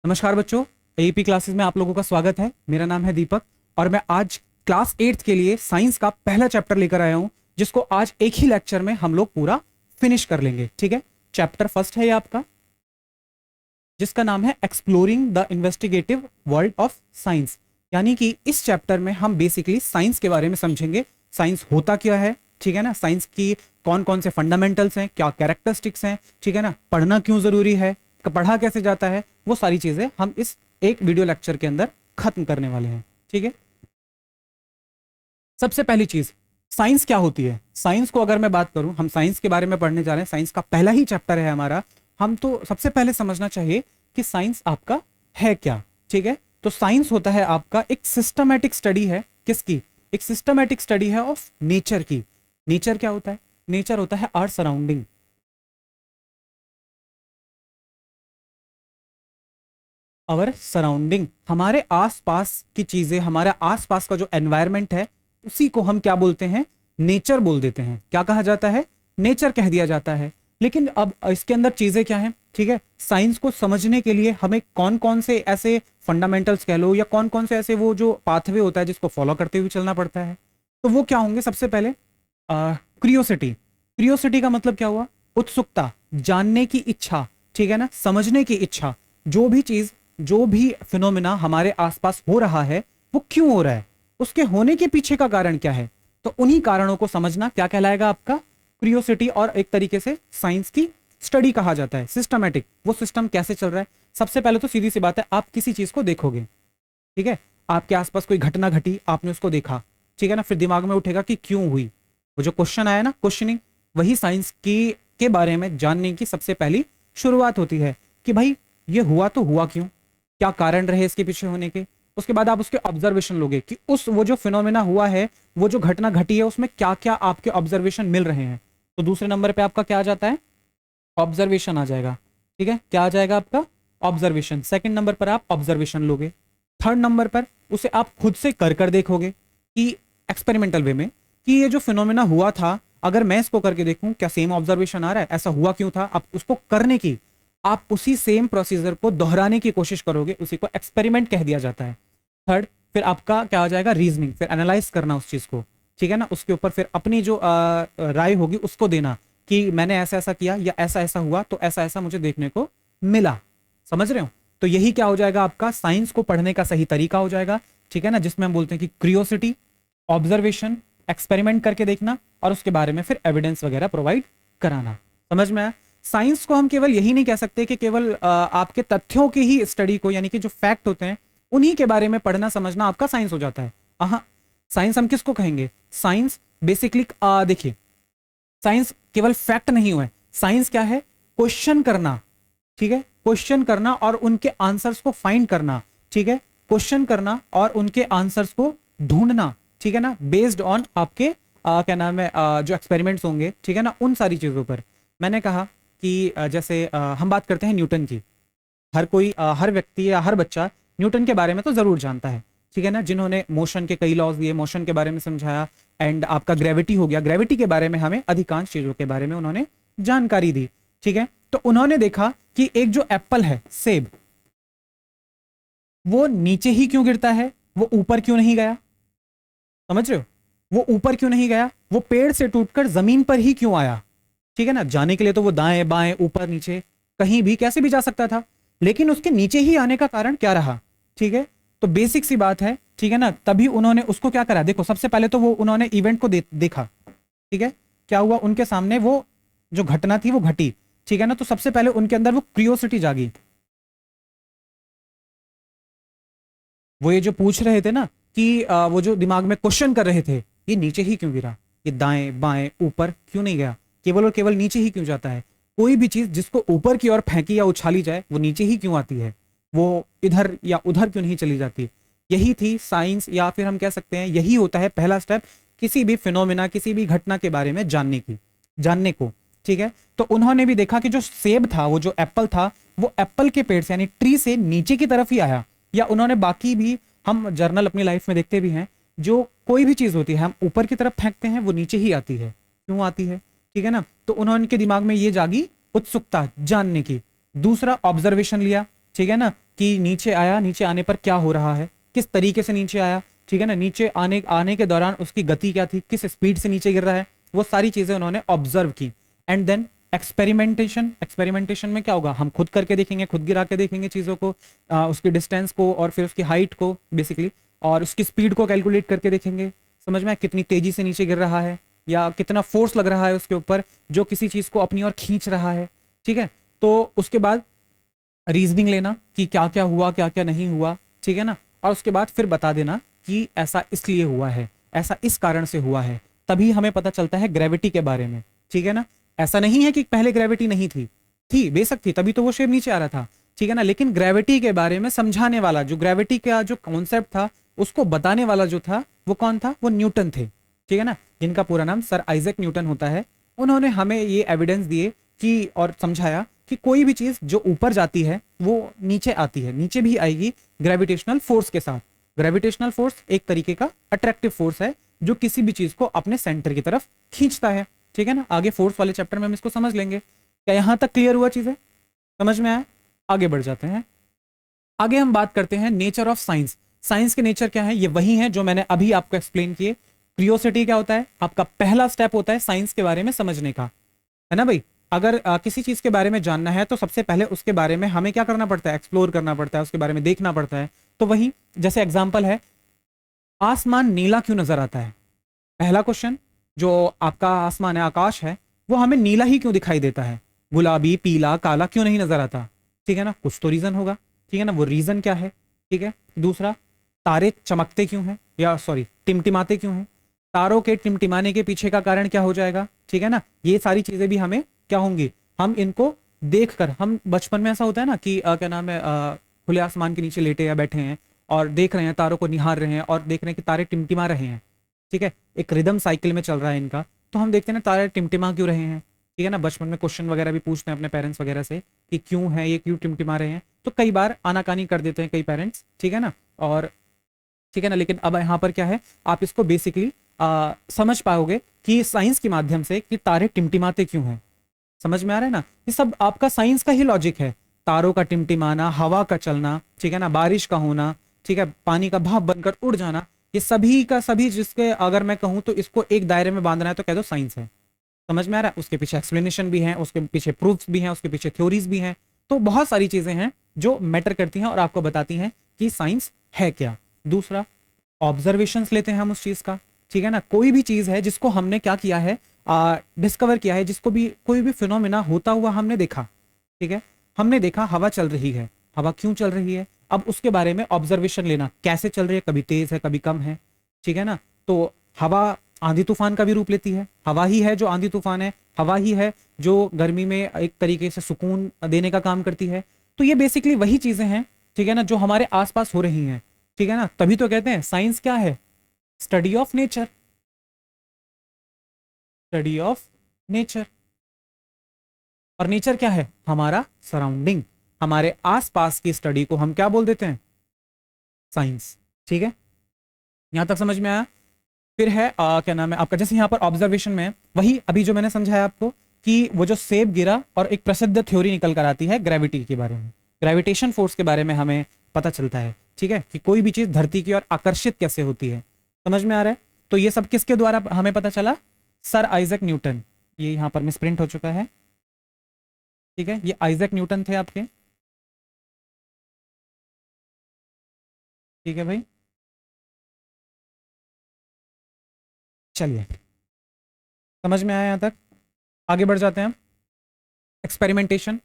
नमस्कार बच्चों, AEP classes में आप लोगों का स्वागत है। मेरा नाम है दीपक और मैं आज क्लास 8th के लिए साइंस का पहला चैप्टर लेकर आया हूं, जिसको आज एक ही लेक्चर में हम लोग पूरा फिनिश कर लेंगे। ठीक है, चैप्टर फर्स्ट है ये आपका, जिसका नाम है exploring the investigative world of science. यानी कि इस चैप्टर में हम बेसिकली साइंस के बारे में समझेंगे। साइंस होता क्या है, ठीक है ना, साइंस की कौन कौन से फंडामेंटल्स हैं, क्या कैरेक्टरिस्टिक्स हैं, ठीक है ना, पढ़ना क्यों जरूरी है, पढ़ा कैसे जाता है, वो सारी चीजें हम इस एक वीडियो लेक्चर के अंदर खत्म करने वाले हैं। ठीक है, सबसे पहली चीज, साइंस क्या होती है। साइंस को अगर मैं बात करूं, हम साइंस के बारे में पढ़ने जा रहे हैं, साइंस का पहला ही चैप्टर है हमारा। हम तो सबसे पहले समझना चाहिए कि साइंस आपका है क्या। ठीक है, तो साइंस होता है आपका एक सिस्टमैटिक स्टडी है। किसकी? एक सिस्टमैटिक स्टडी है ऑफ नेचर की। नेचर क्या होता है? नेचर होता है आवर सराउंडिंग। आवर सराउंडिंग, हमारे आसपास की चीजें, हमारे आसपास का जो एनवायरनमेंट है, उसी को हम क्या बोलते हैं? नेचर बोल देते हैं। क्या कहा जाता है? नेचर कह दिया जाता है। लेकिन अब इसके अंदर चीजें क्या हैं? ठीक है, साइंस को समझने के लिए हमें कौन कौन से ऐसे फंडामेंटल्स कह लो, या कौन कौन से ऐसे वो जो पाथवे होता है जिसको फॉलो करते हुए चलना पड़ता है, तो वो क्या होंगे? सबसे पहले क्रियोसिटी। क्रियोसिटी का मतलब क्या हुआ? उत्सुकता, जानने की इच्छा, ठीक है ना, समझने की इच्छा। जो भी चीज, जो भी फिनोमिना हमारे आसपास हो रहा है, वो क्यों हो रहा है, उसके होने के पीछे का कारण क्या है, तो उन्हीं कारणों को समझना क्या कहलाएगा? आपका क्रियोसिटी। और एक तरीके से साइंस की स्टडी कहा जाता है, सिस्टमैटिक। वो सिस्टम कैसे चल रहा है? सबसे पहले तो सीधी सी बात है, आप किसी चीज को देखोगे, ठीक है, आपके आसपास कोई घटना घटी, आपने उसको देखा, ठीक है ना, फिर दिमाग में उठेगा कि क्यों हुई। वो जो क्वेश्चन आया ना, क्वेश्चनिंग, वही साइंस की के बारे में जानने की सबसे पहली शुरुआत होती है कि भाई ये हुआ तो हुआ क्यों, क्या कारण रहे इसके पीछे होने के। उसके बाद आप उसके ऑब्जर्वेशन लोगे कि उस वो जो फिनोमेना हुआ है, वो जो घटना घटी है, उसमें क्या क्या आपके ऑब्जर्वेशन मिल रहे हैं। तो दूसरे नंबर पे आपका क्या आ जाता है? ऑब्जर्वेशन आ जाएगा। ठीक है, क्या आ जाएगा आपका? ऑब्जर्वेशन। सेकंड नंबर पर आप ऑब्जर्वेशन लोगे। थर्ड नंबर पर उसे आप खुद से कर कर देखोगे कि एक्सपेरिमेंटल वे में, कि ये जो फिनोमेना हुआ था, अगर मैं इसको करके देखूं क्या सेम ऑब्जर्वेशन आ रहा है, ऐसा हुआ क्यों था। आप उसको करने की, आप उसी सेम प्रोसीजर को दोहराने की कोशिश करोगे, उसी को एक्सपेरिमेंट कह दिया जाता है। थर्ड, फिर आपका क्या आ जाएगा? रीजनिंग, फिर एनालाइज करना उस चीज को, ठीक है ना, उसके ऊपर फिर अपनी जो राय होगी उसको देना कि मैंने ऐसा ऐसा किया, या ऐसा ऐसा हुआ, तो ऐसा ऐसा मुझे देखने को मिला। समझ रहे हो? तो यही क्या हो जाएगा? आपका साइंस को पढ़ने का सही तरीका हो जाएगा। ठीक है ना, जिसमें हम बोलते हैं कि क्रियोसिटी, ऑब्जर्वेशन, एक्सपेरिमेंट करके देखना, और उसके बारे में फिर एविडेंस वगैरह प्रोवाइड कराना। समझ में आया? साइंस को हम केवल यही नहीं कह सकते कि केवल आपके तथ्यों की ही स्टडी को, यानी कि जो फैक्ट होते हैं उन्हीं के बारे में पढ़ना समझना आपका साइंस हो जाता है। हाँ, साइंस हम किसको कहेंगे? साइंस बेसिकली, देखिए, साइंस केवल फैक्ट नहीं हुआ है। साइंस क्या है? क्वेश्चन करना। ठीक है, क्वेश्चन करना और उनके आंसर्स को फाइंड करना। ठीक है, क्वेश्चन करना और उनके आंसर्स को ढूंढना, ठीक है ना, बेस्ड ऑन आपके क्या नाम है, जो एक्सपेरिमेंट्स होंगे, ठीक है ना, उन सारी चीजों पर। मैंने कहा कि जैसे हम बात करते हैं न्यूटन की। हर कोई, हर व्यक्ति या हर बच्चा न्यूटन के बारे में तो जरूर जानता है, ठीक है ना, जिन्होंने मोशन के कई लॉज दिए, मोशन के बारे में समझाया। एंड आपका ग्रेविटी हो गया, ग्रेविटी के बारे में हमें अधिकांश चीजों के बारे में उन्होंने जानकारी दी। ठीक है, तो उन्होंने देखा कि एक जो एप्पल है, सेब, वो नीचे ही क्यों गिरता है, वो ऊपर क्यों नहीं गया। समझ रहे हो? वो ऊपर क्यों नहीं गया, वो पेड़ से टूटकर जमीन पर ही क्यों आया। ठीक है ना, जाने के लिए तो वो दाएं बाएं ऊपर नीचे कहीं भी कैसे भी जा सकता था, लेकिन उसके नीचे ही आने का कारण क्या रहा। ठीक है, तो बेसिक सी बात है, ठीक है ना, तभी उन्होंने उसको क्या करा। देखो, सबसे पहले तो वो उन्होंने इवेंट को देखा। ठीक है, क्या हुआ उनके सामने, वो जो घटना थी वो घटी। ठीक है ना, तो सबसे पहले उनके अंदर वो क्रियोसिटी जागी। वो ये जो पूछ रहे थे ना कि वो जो दिमाग में क्वेश्चन कर रहे थे, ये नीचे ही क्यों गिरा, ये दाएं बाएं ऊपर क्यों नहीं गया, केवल और केवल नीचे ही क्यों जाता है। कोई भी चीज जिसको ऊपर की ओर फेंकी या उछाली जाए, वो नीचे ही क्यों आती है, वो इधर या उधर क्यों नहीं चली जाती। यही थी साइंस, या फिर हम कह सकते हैं यही होता है पहला स्टेप किसी भी फिनोमिना, किसी भी घटना के बारे में जानने को। ठीक है, तो उन्होंने भी देखा कि जो सेब था, वो जो एप्पल था, वो एप्पल के पेड़ से यानी ट्री से नीचे की तरफ ही आया। या उन्होंने बाकी भी, हम जर्नल अपनी लाइफ में देखते भी हैं, जो कोई भी चीज होती है हम ऊपर की तरफ फेंकते हैं, वो नीचे ही आती है। क्यों आती है? ठीक है ना, तो उन्होंने दिमाग में ये जागी उत्सुकता जानने की। दूसरा, ऑब्जर्वेशन लिया। ठीक है ना, कि नीचे आया, नीचे आने पर क्या हो रहा है, किस तरीके से नीचे आया, ठीक है ना, नीचे आने आने के दौरान उसकी गति क्या थी, किस स्पीड से नीचे गिर रहा है, वो सारी चीजें उन्होंने ऑब्जर्व की। एंड देन एक्सपेरिमेंटेशन, एक्सपेरिमेंटेशन में क्या होगा, हम खुद करके देखेंगे, खुद गिरा के देखेंगे चीज़ों को, उसकी डिस्टेंस को और फिर उसकी हाइट को बेसिकली, और उसकी स्पीड को कैलकुलेट करके देखेंगे। समझ में आया, कितनी तेजी से नीचे गिर रहा है या कितना फोर्स लग रहा है उसके ऊपर जो किसी चीज़ को अपनी ओर खींच रहा है, ठीक है। तो उसके बाद रीजनिंग लेना कि क्या क्या हुआ, क्या क्या नहीं हुआ, ठीक है ना, और उसके बाद फिर बता देना कि ऐसा इसलिए हुआ है, ऐसा इस कारण से हुआ है। तभी हमें पता चलता है ग्रेविटी के बारे में, ठीक है ना। ऐसा नहीं है कि पहले ग्रेविटी नहीं थी, थी बेशक थी, तभी तो वो शेप नीचे आ रहा था, ठीक है ना। लेकिन ग्रेविटी के बारे में समझाने वाला, जो ग्रेविटी का जो कॉन्सेप्ट था उसको बताने वाला जो था वो कौन था, वो न्यूटन थे, ठीक है ना, जिनका पूरा नाम सर आइजैक न्यूटन होता है। उन्होंने हमें ये एविडेंस दिए कि और समझाया कि कोई भी चीज जो ऊपर जाती है वो नीचे आती है, नीचे भी आएगी ग्रेविटेशनल फोर्स के साथ। ग्रेविटेशनल फोर्स एक तरीके का अट्रैक्टिव फोर्स है जो किसी भी चीज को अपने सेंटर की तरफ खींचता है, ठीक है ना। आगे फोर्स वाले चैप्टर में हम इसको समझ लेंगे। क्या यहां तक क्लियर हुआ, चीजें समझ में आया? आगे बढ़ जाते हैं। आगे हम बात करते हैं नेचर ऑफ साइंस। साइंस के नेचर क्या है, ये वही है जो मैंने अभी आपको एक्सप्लेन किए। क्यूरियोसिटी क्या होता है, आपका पहला स्टेप होता है साइंस के बारे में समझने का, है ना भाई। अगर किसी चीज के बारे में जानना है तो सबसे पहले उसके बारे में हमें क्या करना पड़ता है, एक्सप्लोर करना पड़ता है, उसके बारे में देखना पड़ता है। तो वही जैसे एग्जाम्पल है, आसमान नीला क्यों नजर आता है? पहला क्वेश्चन, जो आपका आसमान है, आकाश है, वो हमें नीला ही क्यों दिखाई देता है, गुलाबी पीला काला क्यों नहीं नजर आता? ठीक है ना, कुछ तो रीजन होगा, ठीक है ना, वो रीजन क्या है, ठीक है। दूसरा, तारे चमकते क्यों हैं, या सॉरी टिमटिमाते क्यों हैं? तारों के टिमटिमाने के पीछे का कारण क्या हो जाएगा, ठीक है ना। ये सारी चीजें भी हमें क्या होंगी, हम इनको देखकर, हम बचपन में ऐसा होता है ना कि क्या नाम है, खुले आसमान के नीचे लेटे या बैठे हैं और देख रहे हैं, तारों को निहार रहे हैं और देख रहे हैं कि तारे टिमटिमा रहे हैं, ठीक है, एक रिदम साइकिल में चल रहा है इनका। तो हम देखते हैं ना तारे टिमटिमा क्यों रहे हैं, ठीक है ना। बचपन में क्वेश्चन वगैरह भी पूछते हैं अपने पेरेंट्स वगैरह से कि क्यों है ये, क्यों टिमटिमा रहे हैं। तो कई बार आनाकानी कर देते हैं कई पेरेंट्स, ठीक है ना, और ठीक है ना। लेकिन अब यहाँ पर क्या है, आप इसको बेसिकली समझ पाओगे कि साइंस के माध्यम से कि तारे टिमटिमाते क्यों हैं। समझ में आ रहा है ना, ये सब आपका साइंस का ही लॉजिक है। तारों का टिमटिमाना, हवा का चलना, ठीक है ना, बारिश का होना, ठीक है, पानी का भाप बनकर उड़ जाना, ये सभी का सभी, जिसके अगर मैं कहूं तो इसको एक दायरे में बांधना है तो कह दो साइंस है। समझ में आ रहा है, उसके पीछे एक्सप्लेनेशन भी है, उसके पीछे प्रूफ्स भी हैं, उसके पीछे थ्योरीज भी हैं। तो बहुत सारी चीजें हैं जो मैटर करती हैं और आपको बताती हैं कि साइंस है क्या। दूसरा, ऑब्जर्वेशंस लेते हैं हम उस चीज का, ठीक है ना। कोई भी चीज है जिसको हमने क्या किया है, डिस्कवर किया है, जिसको भी कोई भी फिनोमिना होता हुआ हमने देखा, ठीक है, हमने देखा हवा चल रही है, हवा क्यों चल रही है, अब उसके बारे में ऑब्जर्वेशन लेना, कैसे चल रही है, कभी तेज है कभी कम है, ठीक है ना। तो हवा आंधी तूफान का भी रूप लेती है, हवा ही है जो आंधी तूफान है, हवा ही है जो गर्मी में एक तरीके से सुकून देने का काम करती है। तो ये बेसिकली वही चीजें हैं, ठीक है ना, जो हमारे आसपास हो रही हैं, ठीक है ना। तभी तो कहते हैं साइंस क्या है, study of nature, study of nature. और नेचर क्या है, हमारा सराउंडिंग, हमारे आसपास की स्टडी को हम क्या बोल देते हैं, साइंस, ठीक है। यहां तक समझ में आया? फिर है क्या नाम है आपका, जैसे यहाँ पर ऑब्जर्वेशन में वही अभी जो मैंने समझाया आपको कि वो जो सेब गिरा और एक प्रसिद्ध थ्योरी निकल कर आती है ग्रेविटी के बारे में, ग्रेविटेशन फोर्स के बारे में हमें पता चलता है, ठीक है, कि कोई भी चीज धरती की ओर आकर्षित कैसे होती है। समझ में आ रहा है? तो ये सब किसके द्वारा हमें पता चला, सर आइजैक न्यूटन। ये यहाँ पर मिसप्रिंट हो चुका है, ठीक है, ये आइजैक न्यूटन थे आपके, ठीक है भाई। चलिए, समझ में आया यहां तक? आगे बढ़ जाते हैं हम। एक्सपेरिमेंटेशन,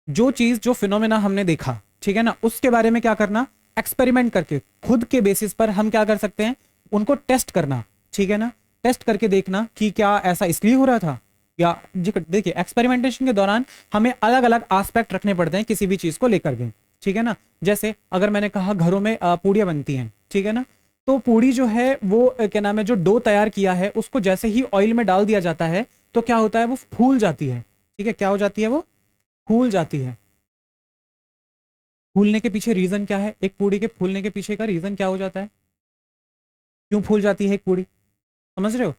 जो चीज जो फिनोमेना हमने देखा, ठीक है ना, उसके बारे में क्या करना, एक्सपेरिमेंट करके खुद के बेसिस पर हम क्या कर सकते हैं, उनको टेस्ट करना, ठीक है ना। टेस्ट करके देखना कि क्या ऐसा इसलिए हो रहा था, या देखिए एक्सपेरिमेंटेशन के दौरान हमें अलग अलग एस्पेक्ट रखने पड़ते हैं किसी भी चीज को लेकर के, ठीक है ना। जैसे अगर मैंने कहा घरों में पूड़ियाँ बनती हैं, ठीक है ना, तो पूड़ी जो है वो क्या नाम है, जो डो तैयार किया है उसको जैसे ही ऑयल में डाल दिया जाता है तो क्या होता है, वो फूल जाती है, ठीक है, क्या हो जाती है, वो फूल जाती है। फूलने के पीछे रीजन क्या है, एक पूड़ी के फूलने के पीछे का रीजन क्या हो जाता है, क्यों फूल जाती है एक पूड़ी, समझ रहे हो?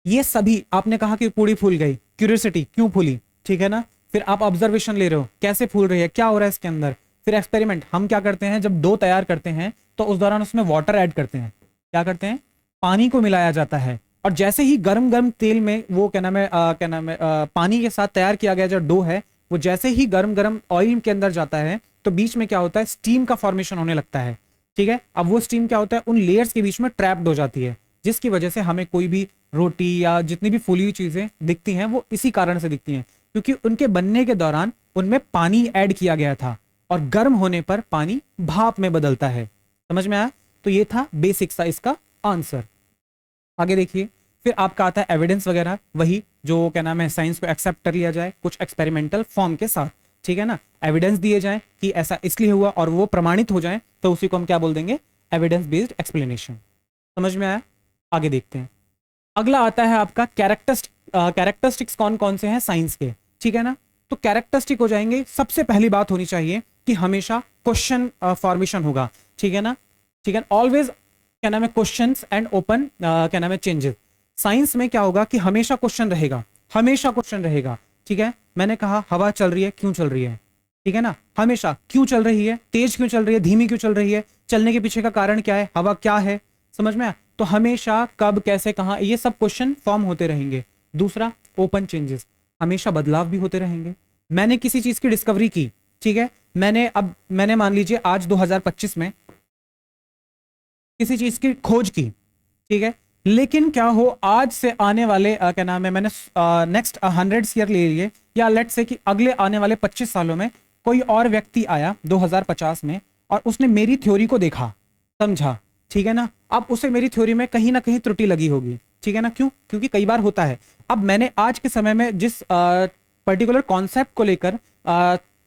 ये सभी, आपने कहा कि पूड़ी फूल गई, क्यूरियोसिटी क्यों फूली, ठीक है ना। फिर आप ऑब्जर्वेशन ले रहे हो, कैसे फूल रही है, क्या हो रहा है इसके अंदर, फिर एक्सपेरिमेंट, हम क्या करते हैं जब डो तैयार करते हैं तो उस दौरान उसमें वाटर ऐड करते हैं, क्या करते हैं, पानी को मिलाया जाता है। और जैसे ही गर्म गर्म तेल में वो क्या नाम है पानी के साथ तैयार किया गया जो डो है, वो जैसे ही गर्म गर्म ऑयल के अंदर जाता है तो बीच में क्या होता है, स्टीम का फॉर्मेशन होने लगता है। ठीक है, अब वो स्टीम क्या होता है, उन लेयर्स के बीच में ट्रैप्ड हो जाती है, जिसकी वजह से हमें कोई भी रोटी या जितनी भी फूली हुई चीजें दिखती हैं वो इसी कारण से दिखती हैं, क्योंकि उनके बनने के दौरान उनमें पानी ऐड किया गया था और गर्म होने पर पानी भाप में बदलता है। समझ में आया? तो ये था बेसिक सा इसका आंसर। आगे देखिए, फिर आपका आता है एविडेंस वगैरह, वही जो क्या नाम है साइंस को एक्सेप्ट कर लिया जाए कुछ एक्सपेरिमेंटल फॉर्म के साथ। ठीक है ना, एविडेंस दिए जाए कि ऐसा इसलिए हुआ और वो प्रमाणित हो जाए तो उसी को हम क्या बोल देंगे, एविडेंस बेस्ड एक्सप्लेनेशन। समझ में आया? आगे देखते हैं। अगला आता है आपका कैरेक्टरिस्टिक्स कौन कौन से हैं साइंस के। ठीक है ना, तो कैरेक्टरिस्टिक हो जाएंगे, सबसे पहली बात होनी चाहिए कि हमेशा क्वेश्चन फॉर्मेशन होगा। ठीक है ना, ठीक है, ऑलवेज क्या नाम है क्वेश्चंस एंड ओपन क्या नाम है चेंजेस। साइंस में क्या होगा कि हमेशा क्वेश्चन रहेगा, हमेशा क्वेश्चन रहेगा। ठीक है, मैंने कहा हवा चल रही है, क्यों चल रही है? ठीक है ना, हमेशा क्यों चल रही है, तेज क्यों चल रही है, धीमी क्यों चल रही है, चलने के पीछे का कारण क्या है, हवा क्या है। समझ में आया? तो हमेशा कब कैसे कहां ये सब क्वेश्चन फॉर्म होते रहेंगे। दूसरा, ओपन चेंजेस, हमेशा बदलाव भी होते रहेंगे। मैंने किसी चीज की डिस्कवरी की, ठीक है, मैंने मान लीजिए आज 2025 में किसी चीज की खोज की, ठीक है, लेकिन क्या हो आज से आने वाले क्या नाम है मैंने नेक्स्ट 100 ईयर ले लिए, या लेट से कि अगले आने वाले 25 सालों में कोई और व्यक्ति आया 2050 में और उसने मेरी थ्योरी को देखा, समझा। ठीक है ना, अब उसे मेरी थ्योरी में कहीं ना कहीं त्रुटि लगी होगी। ठीक है ना, क्यों? क्योंकि कई बार होता है। अब मैंने आज के समय में जिस पर्टिकुलर कॉन्सेप्ट को लेकर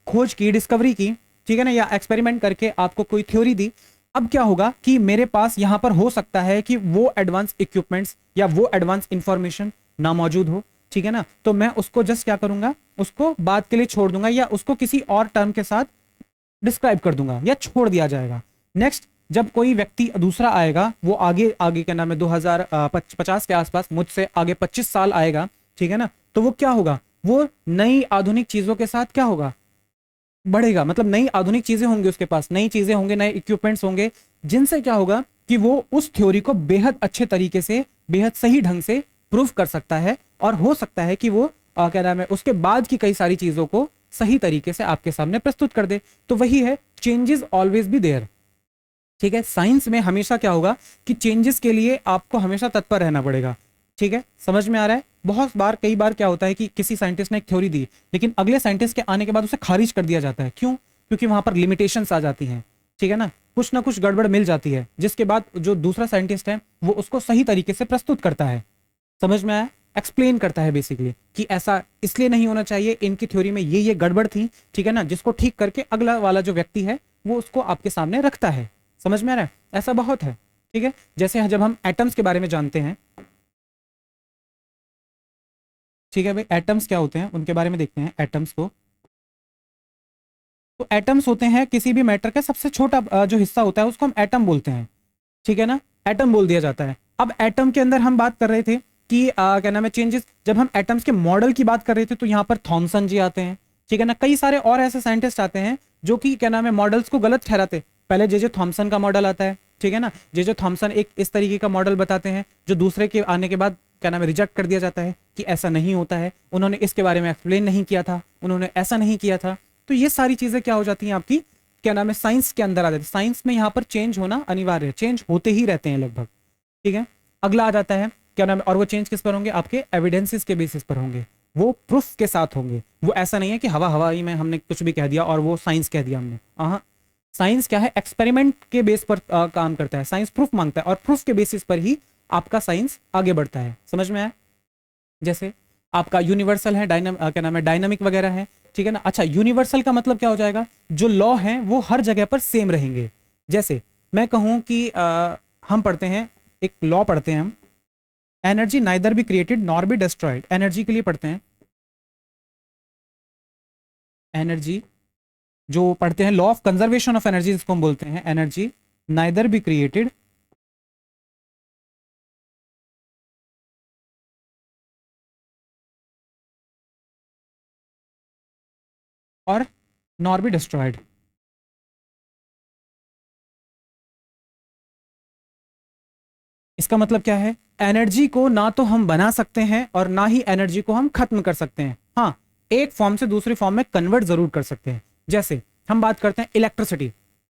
खोज की, डिस्कवरी की, ठीक है ना, या एक्सपेरिमेंट करके आपको कोई थ्योरी दी, अब क्या होगा कि मेरे पास यहां पर हो सकता है कि वो एडवांस इक्विपमेंट्स या वो एडवांस इंफॉर्मेशन ना मौजूद हो। ठीक है ना, तो मैं उसको जस्ट क्या करूंगा, उसको बात के लिए छोड़ दूंगा या उसको किसी और टर्म के साथ डिस्क्राइब कर दूंगा या छोड़ दिया जाएगा। नेक्स्ट, जब कोई व्यक्ति दूसरा आएगा, वो आगे आगे क्या नाम है 2050 के आसपास मुझसे आगे 25 साल आएगा, ठीक है ना, तो वो क्या होगा, वो नई आधुनिक चीजों के साथ क्या होगा, बढ़ेगा। मतलब नई आधुनिक चीजें होंगी उसके पास, नई चीजें होंगे, नए इक्विपमेंट्स होंगे, जिनसे क्या होगा कि वो उस थ्योरी को बेहद अच्छे तरीके से, बेहद सही ढंग से प्रूव कर सकता है। और हो सकता है कि वो क्या नाम है उसके बाद की कई सारी चीजों को सही तरीके से आपके सामने प्रस्तुत कर दे। तो वही है, चेंजेस ऑलवेज बी देयर। ठीक है, साइंस में हमेशा क्या होगा कि चेंजेस के लिए आपको हमेशा तत्पर रहना पड़ेगा। ठीक है, समझ में आ रहा है? बहुत बार, कई बार क्या होता है कि किसी साइंटिस्ट ने एक थ्योरी दी, लेकिन अगले साइंटिस्ट के आने के बाद उसे खारिज कर दिया जाता है। क्यों? क्योंकि वहां पर लिमिटेशंस आ जाती हैं। ठीक है ना, कुछ ना कुछ गड़बड़ मिल जाती है, जिसके बाद जो दूसरा साइंटिस्ट है वो उसको सही तरीके से प्रस्तुत करता है। समझ में आया? एक्सप्लेन करता है बेसिकली कि ऐसा इसलिए नहीं होना चाहिए, इनकी थ्योरी में ये गड़बड़ थी। ठीक है ना, जिसको ठीक करके अगला वाला जो व्यक्ति है वो उसको आपके सामने रखता है। समझ में आ रहा है? ऐसा बहुत है। ठीक है, जैसे जब हम एटम्स के बारे में जानते हैं, ठीक है भाई, एटम्स क्या होते हैं उनके बारे में देखते हैं एटम्स को। तो एटम्स होते हैं किसी भी मैटर का सबसे छोटा जो हिस्सा होता है उसको हम एटम बोलते हैं। ठीक है ना, एटम बोल दिया जाता है। अब एटम के अंदर हम बात कर रहे थे कि क्या नाम है चेंजेस, जब हम एटम्स के मॉडल की बात कर रहे थे तो यहाँ पर थॉमसन जी आते हैं। ठीक है ना, कई सारे और ऐसे साइंटिस्ट आते हैं जो कि क्या नाम है मॉडल्स को गलत ठहराते। पहले जे जे थॉमसन का मॉडल आता है, ठीक है ना, जे जे थॉमसन एक इस तरीके का मॉडल बताते हैं जो दूसरे के आने के बाद क्या नाम है रिजेक्ट कर दिया जाता है कि ऐसा नहीं होता है, उन्होंने इसके बारे में एक्सप्लेन नहीं किया था, उन्होंने ऐसा नहीं किया था। तो ये सारी चीजें क्या हो जाती हैं आपकी, क्या नाम है साइंस के अंदर आ जाती है। साइंस में यहाँ पर चेंज होना अनिवार्य है, चेंज होते ही रहते हैं लगभग। ठीक है, अगला आ जाता है क्या नाम है, और वो चेंज किस पर होंगे, आपके एविडेंसेस के बेसिस पर होंगे, वो प्रूफ के साथ होंगे। वो ऐसा नहीं है कि हवा हवाई में हमने कुछ भी कह दिया और वो साइंस कह दिया हमने। हाँ, साइंस क्या है, एक्सपेरिमेंट के बेस पर काम करता है। साइंस प्रूफ मांगता है और प्रूफ के बेसिस पर ही आपका साइंस आगे बढ़ता है। समझ में आया? जैसे आपका यूनिवर्सल है, क्या नाम है डायनामिक वगैरह है। ठीक है ना, अच्छा यूनिवर्सल का मतलब क्या हो जाएगा, जो लॉ है वो हर जगह पर सेम रहेंगे। जैसे मैं कहूं कि हम पढ़ते हैं, एक लॉ पढ़ते हैं हम, energy neither be created nor be destroyed. Energy के लिए पढ़ते हैं, एनर्जी जो पढ़ते हैं, law of conservation of energy जिसको हम बोलते हैं, एनर्जी नाइदर बी क्रिएटेड और नॉर बी डिस्ट्रॉयड। इसका मतलब क्या है, एनर्जी को ना तो हम बना सकते हैं और ना ही एनर्जी को हम खत्म कर सकते हैं। हाँ, एक फॉर्म से दूसरी फॉर्म में कन्वर्ट जरूर कर सकते हैं। जैसे हम बात करते हैं इलेक्ट्रिसिटी,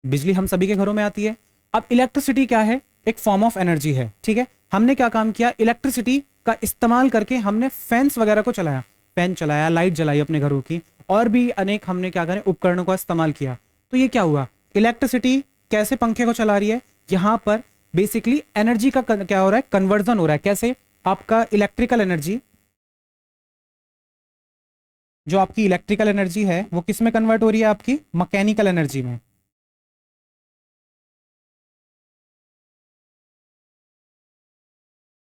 बिजली हम सभी के घरों में आती है। अब इलेक्ट्रिसिटी क्या है, एक फॉर्म ऑफ एनर्जी है, ठीक है। हमने क्या काम किया, इलेक्ट्रिसिटी का इस्तेमाल करके हमने फैंस वगैरह को चलाया, फैन चलाया, लाइट जलाई अपने घरों की, और भी अनेक हमने क्या करें उपकरणों का इस्तेमाल किया। तो ये क्या हुआ, इलेक्ट्रिसिटी कैसे पंखे को चला रही है, यहाँ पर बेसिकली एनर्जी का क्या हो रहा है, कन्वर्जन हो रहा है। कैसे, आपका इलेक्ट्रिकल एनर्जी, जो आपकी इलेक्ट्रिकल एनर्जी है वो किस में कन्वर्ट हो रही है, आपकी मैकेनिकल एनर्जी में।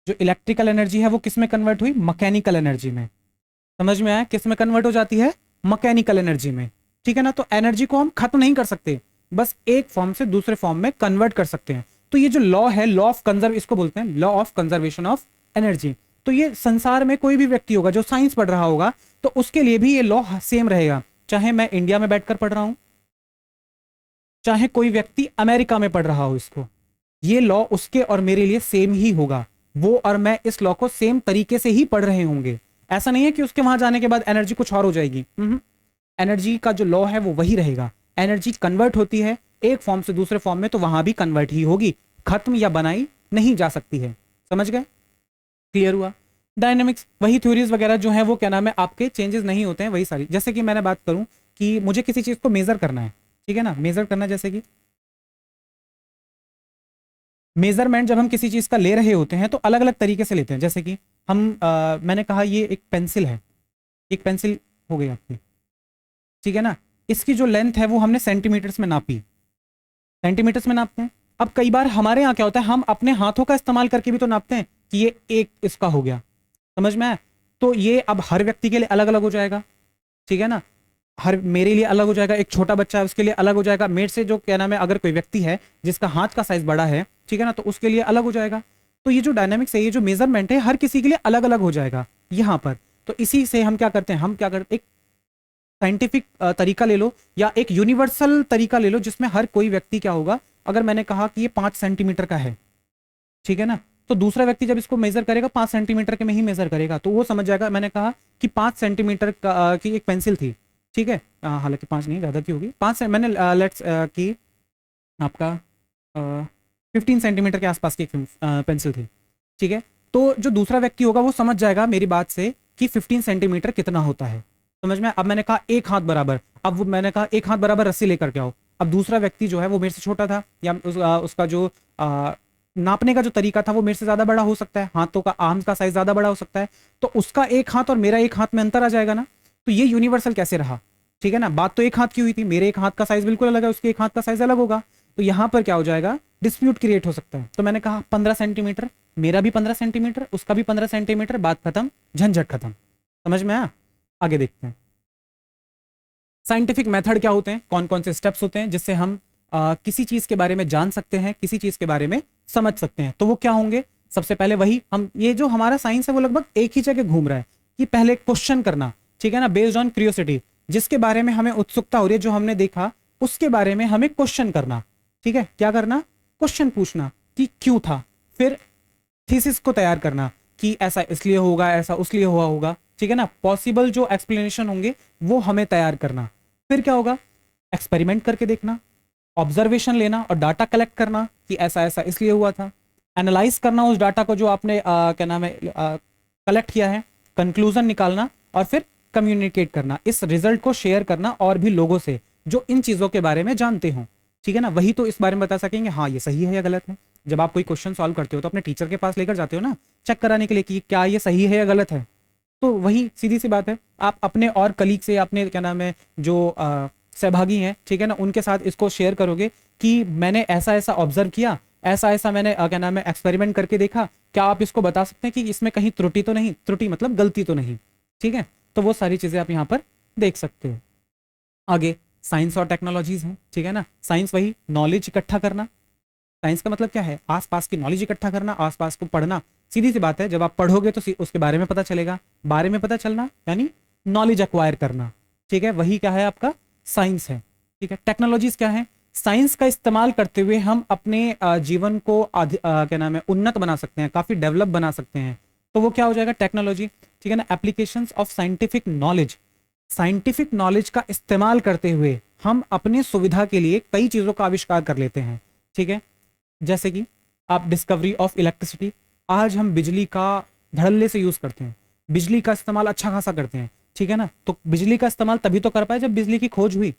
जो इलेक्ट्रिकल एनर्जी है वो किस में कन्वर्ट हुई, मैकेनिकल एनर्जी में। समझ में आया, किस में कन्वर्ट हो जाती है, मैकेनिकल एनर्जी में, ठीक है ना। तो एनर्जी को हम खत्म नहीं कर सकते, बस एक फॉर्म से दूसरे फॉर्म में कन्वर्ट कर सकते हैं। तो ये जो लॉ है, लॉ ऑफ कंजर्व, इसको बोलते हैं law of conservation of energy. तो ये संसार में कोई भी व्यक्ति होगा जो साइंस पढ़ रहा होगा तो उसके लिए भी ये लॉ सेम रहेगा, चाहे मैं इंडिया में बैठकर पढ़ रहा हूं, चाहे कोई व्यक्ति अमेरिका में पढ़ रहा हो इसको, ये लॉ उसके और मेरे लिए सेम ही होगा। वो और मैं इस लॉ को सेम तरीके से ही पढ़ रहे होंगे। ऐसा नहीं है कि उसके वहां जाने के बाद एनर्जी कुछ और हो जाएगी। एनर्जी का जो लॉ है वो वही रहेगा। एनर्जी कन्वर्ट होती है एक फॉर्म से दूसरे फॉर्म में, तो वहां भी कन्वर्ट ही होगी, खत्म या बनाई नहीं जा सकती है। समझ गए, क्लियर हुआ। डायनेमिक्स वही थ्योरीज वगैरह जो है वो क्या नाम है, आपके चेंजेस नहीं होते हैं, वही सारी। जैसे कि मैंने बात करूं कि मुझे किसी चीज को मेजर करना है, ठीक है ना, मेजर करना, जैसे कि मेजरमेंट जब हम किसी चीज का ले रहे होते हैं तो अलग अलग तरीके से लेते हैं। जैसे कि हम मैंने कहा ये एक पेंसिल है, एक पेंसिल हो गई आपकी, ठीक है ना, इसकी जो लेंथ है वो हमने सेंटीमीटर्स में नापी, सेंटीमीटर्स में नापते हैं। अब कई बार हमारे यहाँ क्या होता है, हम अपने हाथों का इस्तेमाल करके भी तो नापते हैं कि ये एक इसका हो गया, समझ में आया। तो ये अब हर व्यक्ति के लिए अलग अलग हो जाएगा, ठीक है ना, हर मेरे लिए अलग हो जाएगा, एक छोटा बच्चा है उसके लिए अलग हो जाएगा, मेरे से जो क्या नाम है अगर कोई व्यक्ति है जिसका हाथ का साइज बड़ा है, ठीक है ना, तो उसके लिए अलग हो जाएगा। तो ये जो डायनामिक्स है, ये जो मेजरमेंट है, हर किसी के लिए अलग अलग हो जाएगा यहाँ पर। तो इसी से हम क्या करते हैं, हम क्या करते हैं, एक साइंटिफिक तरीका ले लो या एक यूनिवर्सल तरीका ले लो जिसमें हर कोई व्यक्ति क्या होगा, अगर मैंने कहा कि ये 5 सेंटीमीटर का है, ठीक है ना, तो दूसरा व्यक्ति जब इसको मेजर करेगा 5 सेंटीमीटर के में ही मेजर करेगा, तो वो समझ जाएगा। मैंने कहा कि 5 सेंटीमीटर की एक पेंसिल थी, ठीक है, हालांकि 5 नहीं, ज़्यादा की होगी, 5 से मैंने लेट्स की आपका 15 सेंटीमीटर के आसपास की एक पेंसिल थी, ठीक है। तो जो दूसरा व्यक्ति होगा वो समझ जाएगा मेरी बात से कि 15 सेंटीमीटर कितना होता है, समझ में। अब मैंने कहा एक हाथ बराबर, अब वो मैंने कहा एक हाथ बराबर रस्सी लेकर के आओ। अब दूसरा व्यक्ति जो है वो मेरे से छोटा था, या उसका जो नापने का जो तरीका था वो मेरे से ज्यादा बड़ा हो सकता है, हाथों का आर्म का साइज ज्यादा बड़ा हो सकता है, तो उसका एक हाथ और मेरा एक हाथ में अंतर आ जाएगा ना। तो ये यूनिवर्सल कैसे रहा, ठीक है ना, बात तो एक हाथ की हुई थी, मेरे एक हाथ का साइज बिल्कुल अलग है, उसके एक हाथ का साइज अलग होगा, तो यहाँ पर क्या हो जाएगा, डिस्प्यूट क्रिएट हो सकता है। तो मैंने कहा 15 सेंटीमीटर, मेरा भी 15 सेंटीमीटर, उसका भी 15 सेंटीमीटर, बात खत्म, झंझट खत्म। समझ में आया, आगे देखते हैं। साइंटिफिक मेथड क्या होते हैं, कौन कौन से स्टेप्स होते हैं जिससे हम किसी चीज के बारे में जान सकते हैं, किसी चीज के बारे में समझ सकते हैं, तो वो क्या होंगे। सबसे पहले वही, हम ये जो हमारा साइंस है वो लगभग एक ही जगह घूम रहा है कि पहले क्वेश्चन करना, ठीक है ना, बेस्ड ऑन क्यूरियोसिटी, जिसके बारे में हमें उत्सुकता हो रही है, जो हमने देखा उसके बारे में हमें क्वेश्चन करना, ठीक है, क्या करना, क्वेश्चन पूछना कि क्यों था, फिर थीसिस को तैयार करना कि ऐसा इसलिए होगा, ऐसा उसलिए हुआ होगा, ठीक है ना, पॉसिबल जो एक्सप्लेनेशन होंगे वो हमें तैयार करना। फिर क्या होगा, एक्सपेरिमेंट करके देखना, ऑब्जर्वेशन लेना और डाटा कलेक्ट करना कि ऐसा ऐसा इसलिए हुआ था, एनालाइज करना उस डाटा को जो आपने क्या नाम है कलेक्ट किया है, कंक्लूजन निकालना और फिर कम्युनिकेट करना, इस रिजल्ट को शेयर करना और भी लोगों से जो इन चीज़ों के बारे में जानते हों, ठीक है ना, वही तो इस बारे में बता सकेंगे हाँ ये सही है या गलत है। जब आप कोई क्वेश्चन सॉल्व करते हो तो अपने टीचर के पास लेकर जाते हो ना, चेक कराने के लिए कि क्या ये सही है या गलत है। तो वही सीधी सी बात है, आप अपने और कलीग से, अपने क्या नाम है जो सहभागी हैं, ठीक है ना, उनके साथ इसको शेयर करोगे कि मैंने ऐसा ऐसा ऑब्जर्व किया, ऐसा ऐसा मैंने क्या नाम है एक्सपेरिमेंट करके देखा, क्या आप इसको बता सकते हैं कि इसमें कहीं त्रुटि तो नहीं, त्रुटि मतलब गलती तो नहीं, ठीक है। तो वो सारी चीज़ें आप यहाँ पर देख सकते हो। आगे साइंस और टेक्नोलॉजीज हैं, ठीक है ना, साइंस वही नॉलेज इकट्ठा करना, साइंस का मतलब क्या है, आसपास की नॉलेज इकट्ठा करना, आसपास को पढ़ना, सीधी सी बात है, जब आप पढ़ोगे तो उसके बारे में पता चलेगा, बारे में पता चलना यानी नॉलेज एक्वायर करना, ठीक है, वही क्या है आपका साइंस है, ठीक है। टेक्नोलॉजीज क्या है, साइंस का इस्तेमाल करते हुए हम अपने जीवन को क्या नाम है, उन्नत बना सकते हैं, काफी डेवलप बना सकते हैं। तो वो क्या हो जाएगा, टेक्नोलॉजी। ठीक है ना, applications of scientific knowledge. Scientific knowledge का इस्तेमाल करते हुए हम अपने सुविधा के लिए कई चीजों का आविष्कार कर लेते हैं। ठीक है, जैसे कि आप डिस्कवरी ऑफ इलेक्ट्रिसिटी। आज हम बिजली का धड़ल्ले से यूज करते हैं, बिजली का इस्तेमाल अच्छा खासा करते हैं। ठीक है ना, तो बिजली का इस्तेमाल तभी तो कर पाए जब बिजली की खोज हुई।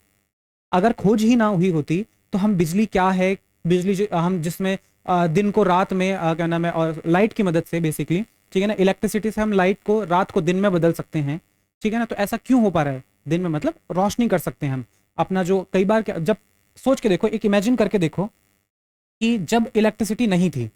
अगर खोज ही ना हुई होती तो हम बिजली क्या है, बिजली हम जिसमें दिन को रात में क्या नाम है, और लाइट की मदद से बेसिकली, ठीक है ना, इलेक्ट्रिसिटी से हम लाइट को रात को दिन में बदल सकते हैं। ठीक है ना, तो ऐसा क्यों हो पा रहा है, दिन में मतलब रोशनी कर सकते हैं हम अपना जो कई बार जब सोच के देखो, एक इमेजिन करके देखो कि जब इलेक्ट्रिसिटी नहीं थी,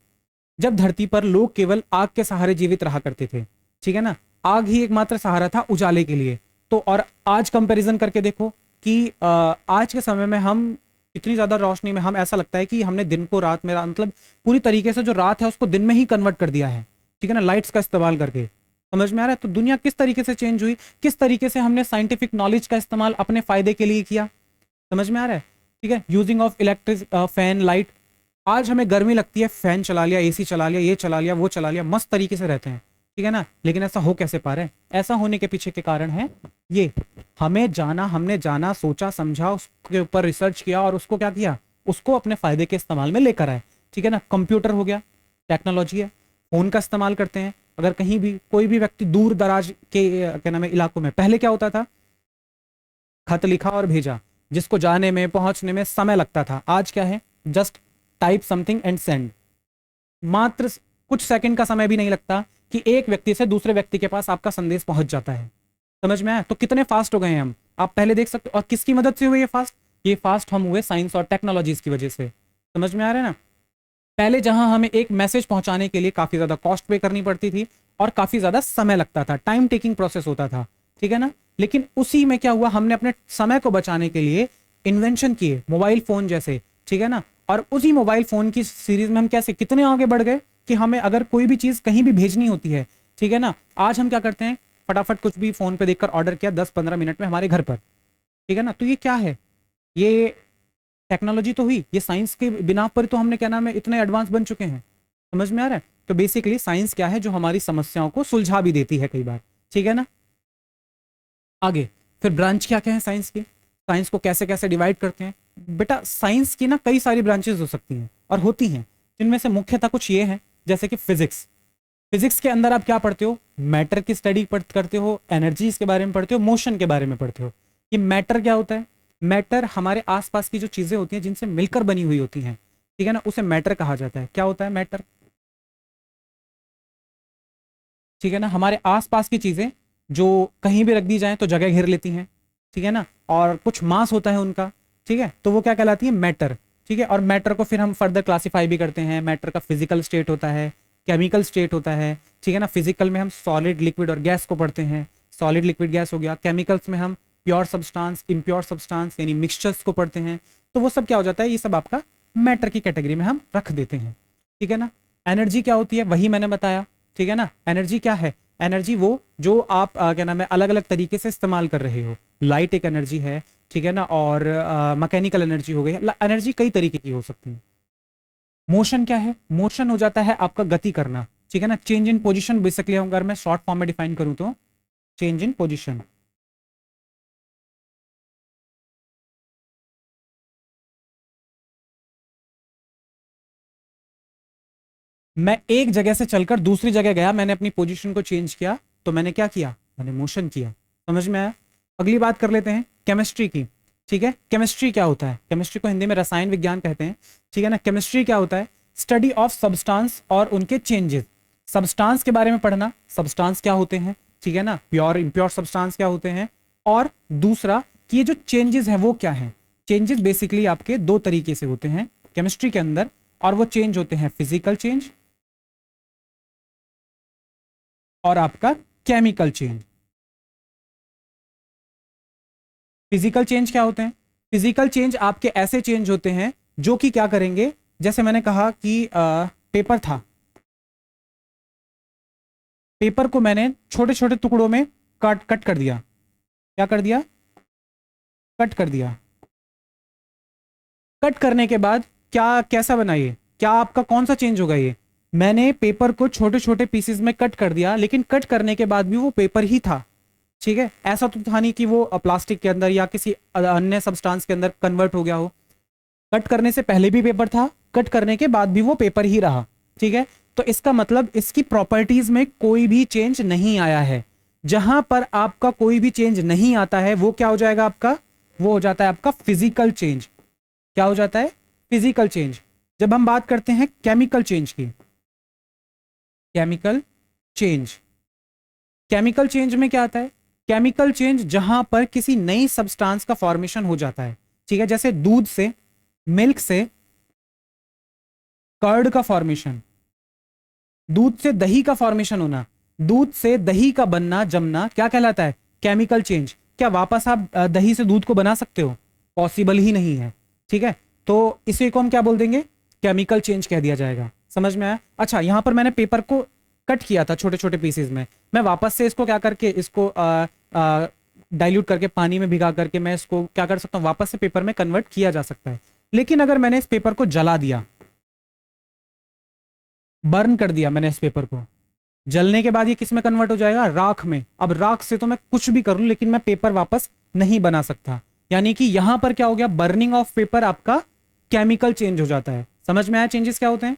जब धरती पर लोग केवल आग के सहारे जीवित रहा करते थे। ठीक है ना, आग ही एकमात्र सहारा था उजाले के लिए। तो और आज कंपैरिजन करके देखो कि आज के समय में हम इतनी ज्यादा रोशनी में, हम ऐसा लगता है कि हमने दिन को रात में, मतलब पूरी तरीके से जो रात है उसको दिन में ही कन्वर्ट कर दिया है। ठीक है ना, लाइट्स का इस्तेमाल करके। समझ में आ रहा है, तो दुनिया किस तरीके से चेंज हुई, किस तरीके से हमने साइंटिफिक नॉलेज का इस्तेमाल अपने फायदे के लिए किया। समझ में आ रहा है। ठीक है, using of electric fan light. आज हमें गर्मी लगती है, फैन चला लिया, एसी चला लिया, ये चला लिया, वो चला लिया, मस्त तरीके से रहते हैं। ठीक है ना, लेकिन ऐसा हो कैसे पा रहे हैं, ऐसा होने के पीछे के कारण है ये, हमने जाना, सोचा समझा, उसके ऊपर रिसर्च किया और उसको क्या किया, उसको अपने फायदे के इस्तेमाल में लेकर आए। ठीक है ना, कंप्यूटर हो गया, टेक्नोलॉजी है। फोन का इस्तेमाल करते हैं, अगर कहीं भी कोई भी व्यक्ति दूर दराज के क्या नाम है इलाकों में, पहले क्या होता था, खत लिखा और भेजा, जिसको जाने में पहुंचने में समय लगता था। आज क्या है, just type something and send. मात्र कुछ सेकंड का समय भी नहीं लगता कि एक व्यक्ति से दूसरे व्यक्ति के पास आपका संदेश पहुंच जाता है। समझ में आया, तो कितने फास्ट हो गए हैं हम, आप पहले देख सकते हो। और किसकी मदद से हुए ये फास्ट, ये फास्ट हम हुए साइंस और टेक्नोलॉजीज की वजह से। समझ में आ रहा है ना। पहले जहां हमें एक मैसेज पहुंचाने के लिए काफी ज्यादा कॉस्ट पे करनी पड़ती थी और काफी ज्यादा समय लगता था, टाइम टेकिंग प्रोसेस होता था। ठीक है ना, लेकिन उसी में क्या हुआ, हमने अपने समय को बचाने के लिए इन्वेंशन किए, मोबाइल फोन जैसे। ठीक है ना, और उसी मोबाइल फोन की सीरीज में हम कैसे कितने आगे बढ़ गए कि हमें अगर कोई भी चीज कहीं भी भेजनी होती है, ठीक है ना, आज हम क्या करते हैं, फटाफट कुछ भी फोन पे देखकर ऑर्डर किया, 10-15 मिनट में हमारे घर पर। ठीक है ना, तो ये क्या है, ये टेक्नोलॉजी तो हुई, ये साइंस के बिना पर तो हमने क्या नाम है इतने एडवांस बन चुके हैं। समझ में आ रहा है। तो बेसिकली साइंस क्या है, जो हमारी समस्याओं को सुलझा भी देती है कई बार। ठीक है ना, आगे फिर ब्रांच क्या क्या है साइंस की, साइंस को कैसे कैसे डिवाइड करते हैं। बेटा साइंस की ना कई सारी ब्रांचेस हो सकती हैं और होती हैं, जिनमें से मुख्यतः कुछ ये हैं, जैसे कि फिजिक्स। फिजिक्स के अंदर आप क्या पढ़ते हो, मैटर की स्टडी करते हो, एनर्जीज के बारे में पढ़ते हो, मोशन के बारे में पढ़ते हो। ये मैटर क्या होता है, मैटर हमारे आसपास की जो चीजें होती हैं जिनसे मिलकर बनी हुई होती हैं, ठीक है ना, उसे मैटर कहा जाता है। क्या होता है मैटर, ठीक है ना, हमारे आसपास की चीजें जो कहीं भी रख दी जाए तो जगह घेर लेती हैं। ठीक है ना, और कुछ मास होता है उनका। ठीक है, तो वो क्या कहलाती है, मैटर। ठीक है, और मैटर को फिर हम फर्दर क्लासीफाई भी करते हैं। मैटर का फिजिकल स्टेट होता है, केमिकल स्टेट होता है। ठीक है ना, फिजिकल में हम सॉलिड, लिक्विड और गैस को पढ़ते हैं, सॉलिड लिक्विड गैस हो गया। केमिकल्स में हम प्योर सब्सटेंस, इम्प्योर सब्सटेंस यानी मिक्सचर्स को पढ़ते हैं। तो वो सब क्या हो जाता है, ये सब आपका मैटर की कैटेगरी में हम रख देते हैं। ठीक है ना, एनर्जी क्या होती है, वही मैंने बताया। ठीक है ना, एनर्जी क्या है, एनर्जी वो जो आप क्या नाम है अलग अलग तरीके से इस्तेमाल कर रहे हो। लाइट एक एनर्जी है, ठीक है ना, और मैकेनिकल एनर्जी हो गई। एनर्जी कई तरीके की हो सकती है। मोशन क्या है, मोशन हो जाता है आपका गति करना। ठीक है ना, चेंज इन पोजिशन बेसिकली अगर मैं शॉर्ट फॉर्म में डिफाइन करूं तो चेंज इन पोजिशन। मैं एक जगह से चलकर दूसरी जगह गया, मैंने अपनी पोजीशन को चेंज किया, तो मैंने क्या किया, मैंने मोशन किया। समझ में आया। अगली बात कर लेते हैं केमिस्ट्री की। ठीक है, केमिस्ट्री क्या होता है, केमिस्ट्री को हिंदी में रसायन विज्ञान कहते हैं। ठीक है ना, केमिस्ट्री क्या होता है, स्टडी ऑफ सब्सटेंस और उनके चेंजेस। सब्सटेंस के बारे में पढ़ना, सब्सटेंस क्या होते हैं, ठीक है ना, प्योर इम्प्योर सब्सटेंस क्या होते हैं, और दूसरा कि ये जो चेंजेस हैं वो क्या हैं। चेंजेस बेसिकली आपके दो तरीके से होते हैं केमिस्ट्री के अंदर, और वो चेंज होते हैं फिजिकल चेंज और आपका केमिकल चेंज। फिजिकल चेंज क्या होते हैं, फिजिकल चेंज आपके ऐसे चेंज होते हैं जो कि क्या करेंगे, जैसे मैंने कहा कि पेपर था, पेपर को मैंने छोटे छोटे टुकड़ों में कट कट कर दिया। क्या कर दिया, कट कर दिया। कट करने के बाद क्या कैसा बना ये, क्या आपका कौन सा चेंज होगा ये? मैंने पेपर को छोटे छोटे पीसेस में कट कर दिया, लेकिन कट करने के बाद भी वो पेपर ही था, ठीक है। ऐसा तो था नहीं कि वो प्लास्टिक के अंदर या किसी अन्य सब्सटेंस के अंदर कन्वर्ट हो गया हो। कट करने से पहले भी पेपर था, कट करने के बाद भी वो पेपर ही रहा, ठीक है। तो इसका मतलब इसकी प्रॉपर्टीज में कोई भी चेंज नहीं आया है। जहां पर आपका कोई भी चेंज नहीं आता है वो क्या हो जाएगा आपका, वो हो जाता है आपका फिजिकल चेंज। क्या हो जाता है? Physical change. जब हम बात करते हैं केमिकल चेंज की, केमिकल चेंज, केमिकल चेंज में क्या आता है? केमिकल चेंज जहां पर किसी नई सब्सटेंस का फॉर्मेशन हो जाता है, ठीक है। जैसे दूध से, मिल्क से कर्ड का फॉर्मेशन, दूध से दही का फॉर्मेशन होना, दूध से दही का बनना, जमना, क्या कहलाता है? Chemical change. क्या वापस आप दही से दूध को बना सकते हो? पॉसिबल ही नहीं है, ठीक है। तो इसे को हम क्या बोल देंगे? केमिकल चेंज कह दिया जाएगा। समझ में आया? अच्छा, यहां पर मैंने पेपर को कट किया था छोटे छोटे पीसेस में, मैं वापस से इसको क्या करके, इसको डाइल्यूट करके, पानी में भिगा करके मैं इसको क्या कर सकता हूं, वापस से पेपर में कन्वर्ट किया जा सकता है। लेकिन अगर मैंने इस पेपर को जला दिया, बर्न कर दिया मैंने इस पेपर को, जलने के बाद ये किस में कन्वर्ट हो जाएगा? राख में। अब राख से तो मैं कुछ भी कर लूं, लेकिन मैं पेपर वापस नहीं बना सकता। यानी कि यहां पर क्या हो गया? बर्निंग ऑफ पेपर आपका केमिकल चेंज हो जाता है। समझ में आया चेंजेस क्या होते हैं?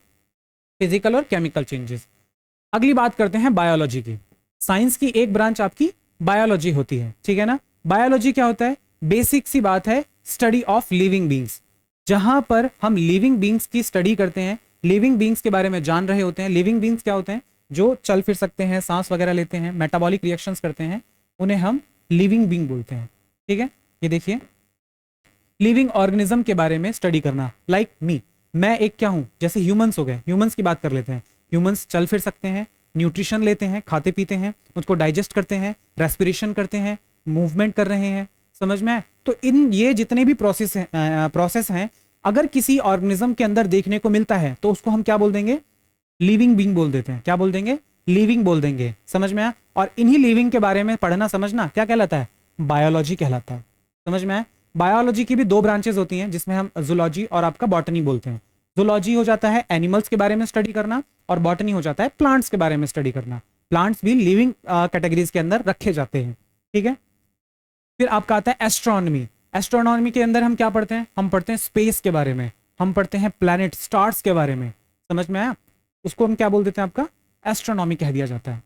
फिजिकल और केमिकल चेंजेस। अगली बात करते हैं बायोलॉजी की। साइंस की एक ब्रांच आपकी बायोलॉजी होती है, ठीक है ना। बायोलॉजी क्या होता है? बेसिक सी बात है, स्टडी ऑफ लिविंग बींग्स। जहां पर हम लिविंग बींग्स की स्टडी करते हैं, लिविंग बींग्स के बारे में जान रहे होते हैं। लिविंग बींग्स क्या होते हैं? जो चल फिर सकते हैं, सांस वगैरह लेते हैं, मेटाबॉलिक रिएक्शंस करते हैं, उन्हें हम लिविंग बींग बोलते हैं, ठीक है। ये देखिए, लिविंग ऑर्गेनिज्म के बारे में स्टडी करना, लाइक मी, मैं एक क्या हूं? जैसे ह्यूमंस हो गए, ह्यूमंस की बात कर लेते हैं। ह्यूमंस चल फिर सकते हैं, न्यूट्रिशन लेते हैं, खाते पीते हैं, उसको डाइजेस्ट करते हैं, रेस्पिरेशन करते हैं, मूवमेंट कर रहे हैं। समझ में आए? तो इन ये जितने भी प्रोसेस हैं, अगर किसी ऑर्गेनिज्म के अंदर देखने को मिलता है तो उसको हम क्या बोल देंगे? लिविंग बींग बोल देते हैं। क्या बोल देंगे? लिविंग बोल देंगे। समझ में आया? और इन्हीं लिविंग के बारे में पढ़ना समझना क्या कहलाता है? बायोलॉजी कहलाता है। समझ में आया? बायोलॉजी की भी दो ब्रांचेस होती हैं, जिसमें हम जूलॉजी और आपका बॉटनी बोलते हैं। जूलॉजी हो जाता है एनिमल्स के बारे में स्टडी करना, और बॉटनी हो जाता है प्लांट्स के बारे में स्टडी करना। प्लांट्स भी लिविंग कैटेगरीज के अंदर रखे जाते हैं, ठीक है। फिर आपका आता है एस्ट्रोनॉमी। एस्ट्रोनॉमी के अंदर हम क्या पढ़ते हैं? हम पढ़ते हैं स्पेस के बारे में, हम पढ़ते हैं प्लैनेट, स्टार्स के बारे में। समझ में आया? उसको हम क्या बोल देते हैं? आपका एस्ट्रोनॉमी कह दिया जाता है।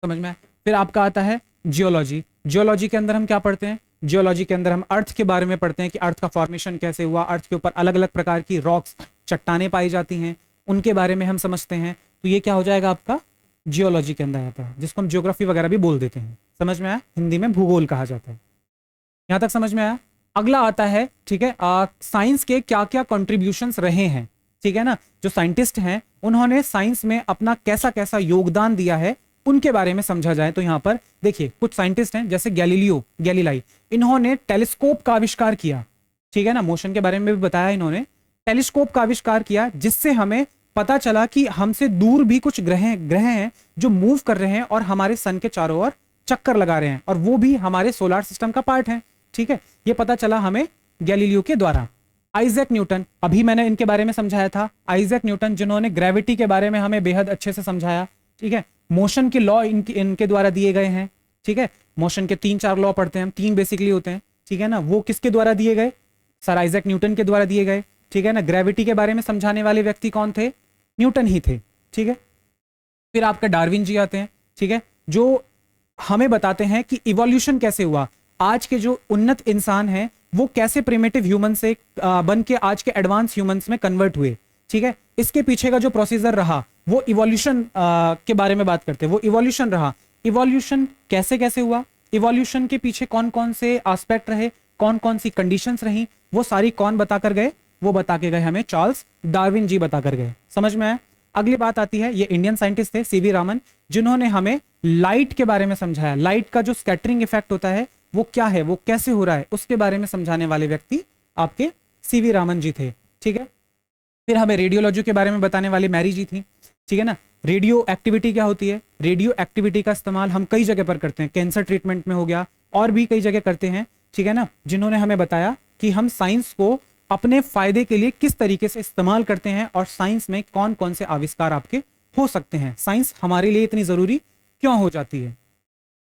समझ में आया? फिर आपका आता है जियोलॉजी। जियोलॉजी के अंदर हम क्या पढ़ते हैं? जियोलॉजी के अंदर हम अर्थ के बारे में पढ़ते हैं कि अर्थ का फॉर्मेशन कैसे हुआ, अर्थ के ऊपर अलग अलग प्रकार की रॉक्स, चट्टानें पाई जाती हैं, उनके बारे में हम समझते हैं। तो ये क्या हो जाएगा आपका? जियोलॉजी के अंदर आता है, जिसको हम ज्योग्राफी वगैरह भी बोल देते हैं। समझ में आया? हिंदी में भूगोल कहा जाता है। यहां तक समझ में आया? अगला आता है, ठीक है, साइंस के क्या क्या कॉन्ट्रीब्यूशंस रहे हैं, ठीक है ना। जो साइंटिस्ट हैं उन्होंने साइंस में अपना कैसा कैसा योगदान दिया है, उनके बारे में समझा जाए तो यहां पर देखिए, कुछ साइंटिस्ट हैं जैसे गैलीलियो गैलीलाई, इन्होंने टेलीस्कोप का आविष्कार किया, ठीक है ना। मोशन के बारे में भी बताया इन्होंने। टेलीस्कोप का आविष्कार किया, जिससे हमें पता चला कि हमसे दूर भी कुछ ग्रह हैं जो मूव कर रहे हैं और हमारे सन के चारों ओर चक्कर लगा रहे हैं, और वो भी हमारे सोलर सिस्टम का पार्ट है, ठीक है। ये पता चला हमें गैलीलियो के द्वारा। आइजैक न्यूटन, अभी मैंने इनके बारे में समझाया था, आइजैक न्यूटन, जिन्होंने ग्रेविटी के बारे में हमें बेहद अच्छे से समझाया, ठीक है। मोशन के लॉ इनके द्वारा दिए गए हैं, ठीक है। मोशन के 3-4 लॉ पढ़ते हैं हम, 3 बेसिकली होते हैं, ठीक है ना। वो किसके द्वारा दिए गए? सर आइजैक न्यूटन के द्वारा दिए गए, ठीक है ना। ग्रेविटी के बारे में समझाने वाले व्यक्ति कौन थे? न्यूटन ही थे, ठीक है। फिर आपका डार्विन जी आते हैं, ठीक है, जो हमें बताते हैं कि इवोल्यूशन कैसे हुआ, आज के जो उन्नत इंसान हैं वो कैसे प्रिमिटिव ह्यूमन से बन के आज के एडवांस ह्यूमंस में कन्वर्ट हुए, ठीक है। इसके पीछे का जो प्रोसीजर रहा वो इवोल्यूशन के बारे में बात करते हैं। वो इवोल्यूशन रहा, इवोल्यूशन कैसे कैसे हुआ, इवोल्यूशन के पीछे कौन कौन से एस्पेक्ट रहे, कौन कौन सी कंडीशंस रही, वो सारी कौन बता कर गए? वो बता के गए हमें चार्ल्स डार्विन जी बता कर गए। समझ में आया? अगली बात आती है, ये इंडियन साइंटिस्ट थे सीवी रामन, जिन्होंने हमें लाइट के बारे में समझाया। लाइट का जो स्कैटरिंग इफेक्ट होता है वो क्या है, वो कैसे हो रहा है, उसके बारे में समझाने वाले व्यक्ति आपके सीवी रामन जी थे, ठीक है। फिर हमें रेडियोलॉजी के बारे में बताने वाली मैरी जी थी, ठीक है ना। रेडियो एक्टिविटी क्या होती है? रेडियो एक्टिविटी का इस्तेमाल हम कई जगह पर करते हैं, कैंसर ट्रीटमेंट में हो गया, और भी कई जगह करते हैं, ठीक है ना। जिन्होंने हमें बताया कि हम साइंस को अपने फायदे के लिए किस तरीके से इस्तेमाल करते हैं और साइंस में कौन कौन से आविष्कार आपके हो सकते हैं, साइंस हमारे लिए इतनी जरूरी क्यों हो जाती है।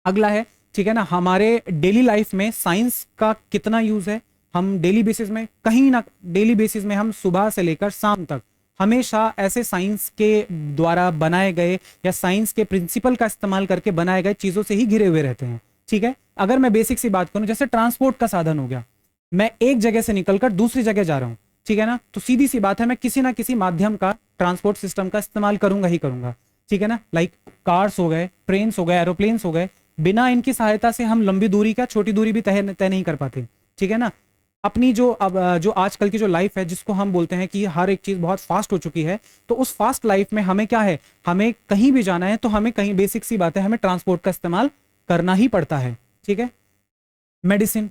अगला है, ठीक है ना, हमारे डेली लाइफ में साइंस का कितना यूज है। हम डेली बेसिस में कहीं ना डेली बेसिस में हम सुबह से लेकर शाम तक हमेशा ऐसे साइंस के द्वारा बनाए गए या साइंस के प्रिंसिपल का इस्तेमाल करके बनाए गए चीजों से ही घिरे हुए रहते हैं। ठीक है, अगर मैं बेसिक सी बात करूं, जैसे ट्रांसपोर्ट का साधन हो गया, मैं एक जगह से निकलकर दूसरी जगह जा रहा हूं, ठीक है ना, तो सीधी सी बात है मैं किसी ना किसी माध्यम का, ट्रांसपोर्ट सिस्टम का इस्तेमाल करूंगा ही करूंगा। ठीक है ना, लाइक कार्स हो गए, ट्रेन्स हो गए, एरोप्लेन्स हो गए, बिना इनकी सहायता से हम लंबी दूरी का, छोटी दूरी भी तय नहीं कर पाते। ठीक है ना, अपनी जो अब जो आजकल की जो लाइफ है, जिसको हम बोलते हैं कि हर एक चीज बहुत फास्ट हो चुकी है, तो उस फास्ट लाइफ में हमें क्या है, हमें कहीं भी जाना है तो हमें कहीं, बेसिक सी बात है, हमें ट्रांसपोर्ट का इस्तेमाल करना ही पड़ता है। ठीक है, मेडिसिन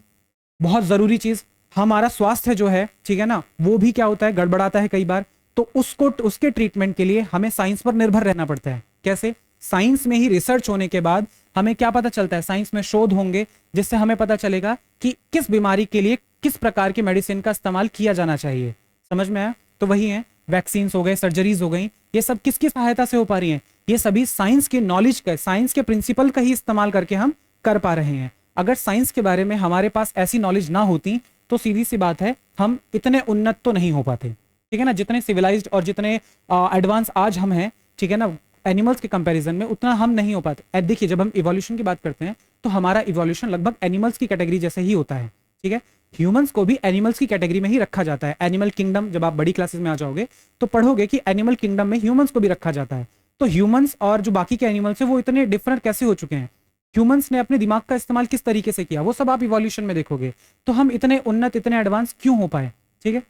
बहुत जरूरी चीज, हमारा स्वास्थ्य जो है, ठीक है ना, वो भी क्या होता है, गड़बड़ाता है कई बार, तो उसको, उसके ट्रीटमेंट के लिए हमें साइंस पर निर्भर रहना पड़ता है। कैसे, साइंस में ही रिसर्च होने के बाद हमें क्या पता चलता है, साइंस में शोध होंगे जिससे हमें पता चलेगा कि किस बीमारी के लिए किस प्रकार की मेडिसिन का इस्तेमाल किया जाना चाहिए। समझ में आया, तो वही है, वैक्सीन हो गए, सर्जरीज हो गई, ये सब किसकी सहायता से हो पा रही हैं, ये सभी साइंस के नॉलेज का, साइंस के प्रिंसिपल का ही इस्तेमाल करके हम कर पा रहे हैं। अगर साइंस के बारे में हमारे पास ऐसी नॉलेज ना होती तो सीधी सी बात है, हम इतने उन्नत तो नहीं हो पाते। ठीक है ना, जितने सिविलाइज्ड और जितने एडवांस आज हम हैं, ठीक है ना, एनिमल्स के कंपैरिजन में उतना हम नहीं हो पाते। देखिए, जब हम इवोल्यूशन की बात करते हैं तो हमारा इवोल्यूशन लगभग एनिमल्स की कैटेगरी जैसे ही होता है। ठीक है, ह्यूमंस को भी एनिमल्स की कैटेगरी में ही रखा जाता है। एनिमल किंगडम, जब आप बड़ी क्लासेस में आ जाओगे तो पढ़ोगे कि एनिमल किंगडम में ह्यूमंस को भी रखा जाता है। तो ह्यूमंस और जो बाकी के एनिमल्स हैं वो इतने डिफरेंट कैसे हो चुके हैं, ह्यूमंस ने अपने दिमाग का इस्तेमाल किस तरीके से किया, वो सब आप इवोल्यूशन में देखोगे। तो हम इतने उन्नत, इतने एडवांस क्यों हो पाए। ठीक है,